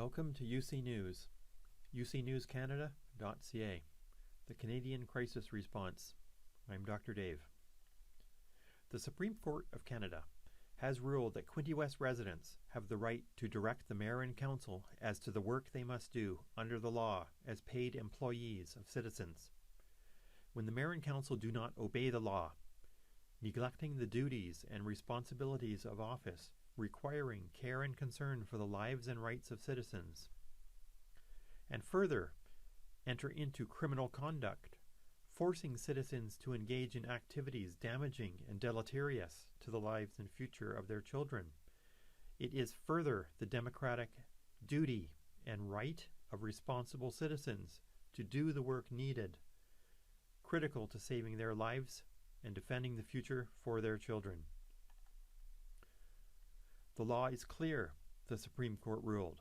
Welcome to UC News, ucnewscanada.ca, the Canadian Crisis Response. I'm Dr. Dave. The Supreme Court of Canada has ruled that Quinte West residents have the right to direct the Mayor and Council as to the work they must do under the law as paid employees of citizens. When the Mayor and Council do not obey the law, neglecting the duties and responsibilities of office, requiring care and concern for the lives and rights of citizens, and further, enter into criminal conduct, forcing citizens to engage in activities damaging and deleterious to the lives and future of their children. It is further the democratic duty and right of responsible citizens to do the work needed, critical to saving their lives and defending the future for their children. The law is clear, the Supreme Court ruled,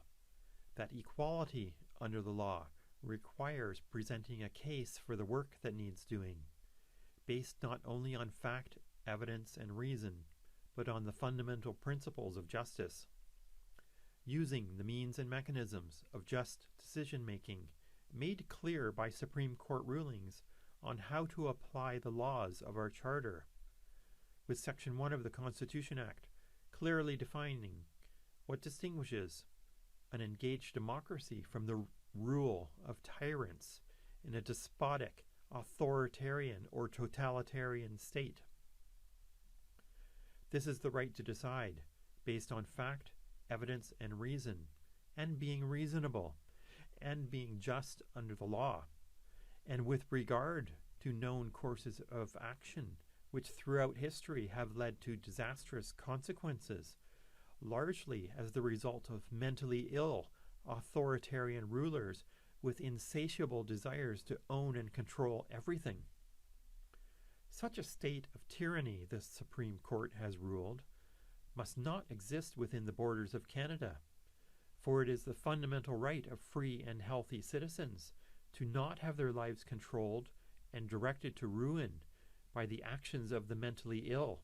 that equality under the law requires presenting a case for the work that needs doing, based not only on fact, evidence, and reason, but on the fundamental principles of justice, using the means and mechanisms of just decision-making made clear by Supreme Court rulings on how to apply the laws of our Charter, with Section 1 of the Constitution Act clearly defining what distinguishes an engaged democracy from the rule of tyrants in a despotic, authoritarian, or totalitarian state. This is the right to decide, based on fact, evidence, and reason, and being reasonable, and being just under the law, and with regard to known courses of action which throughout history have led to disastrous consequences, largely as the result of mentally ill, authoritarian rulers with insatiable desires to own and control everything. Such a state of tyranny, the Supreme Court has ruled, must not exist within the borders of Canada, for it is the fundamental right of free and healthy citizens to not have their lives controlled and directed to ruin by the actions of the mentally ill,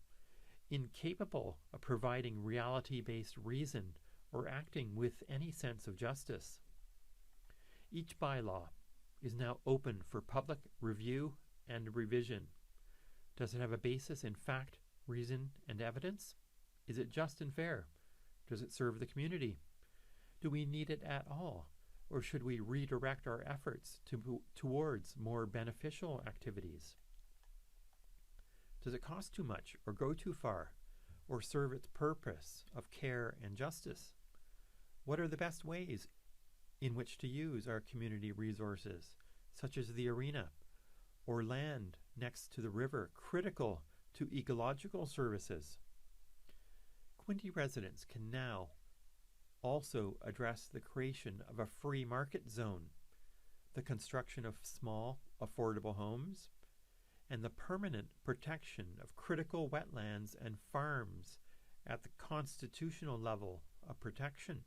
incapable of providing reality-based reason or acting with any sense of justice. Each bylaw is now open for public review and revision. Does it have a basis in fact, reason, and evidence? Is it just and fair? Does it serve the community? Do we need it at all? Or should we redirect our efforts towards more beneficial activities? Does it cost too much or go too far or serve its purpose of care and justice? What are the best ways in which to use our community resources, such as the arena or land next to the river, critical to ecological services? Quinte residents can now also address the creation of a free market zone, the construction of small, affordable homes, and the permanent protection of critical wetlands and farms at the constitutional level of protection.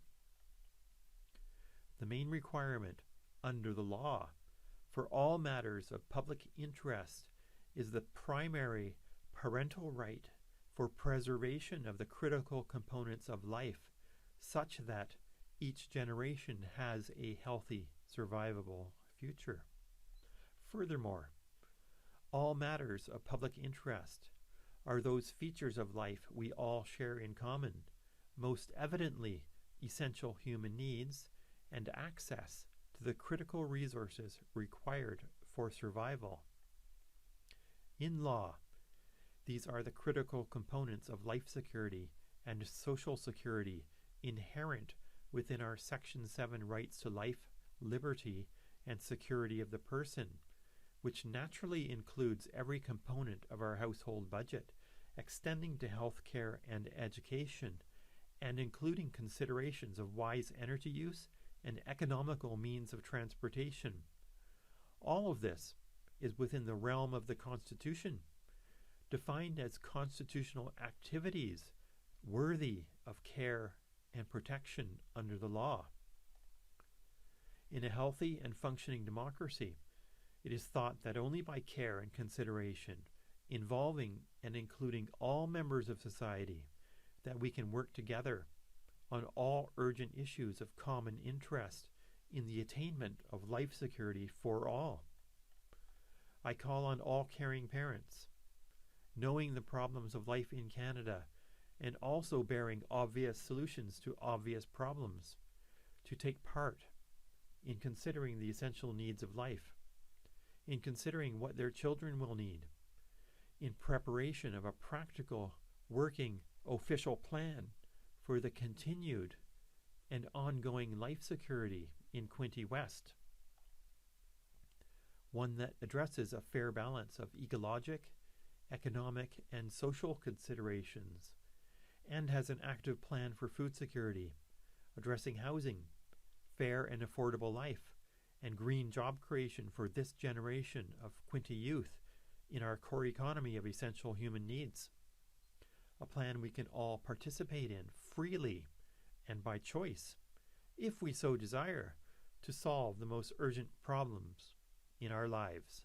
The main requirement under the law for all matters of public interest is the primary parental right for preservation of the critical components of life, such that each generation has a healthy, survivable future. Furthermore, all matters of public interest are those features of life we all share in common, most evidently essential human needs and access to the critical resources required for survival. In law, these are the critical components of life security and social security inherent within our Section 7 rights to life, liberty, and security of the person, which naturally includes every component of our household budget, extending to health care and education, and including considerations of wise energy use and economical means of transportation. All of this is within the realm of the Constitution, defined as constitutional activities worthy of care and protection under the law. In a healthy and functioning democracy, it is thought that only by care and consideration, involving and including all members of society, that we can work together on all urgent issues of common interest in the attainment of life security for all. I call on all caring parents, knowing the problems of life in Canada and also bearing obvious solutions to obvious problems, to take part in considering the essential needs of life, in considering what their children will need, in preparation of a practical, working, official plan for the continued and ongoing life security in Quinte West, one that addresses a fair balance of ecologic, economic, and social considerations, and has an active plan for food security, addressing housing, fair and affordable life, and green job creation for this generation of Quinte youth in our core economy of essential human needs. A plan we can all participate in freely and by choice, if we so desire, to solve the most urgent problems in our lives.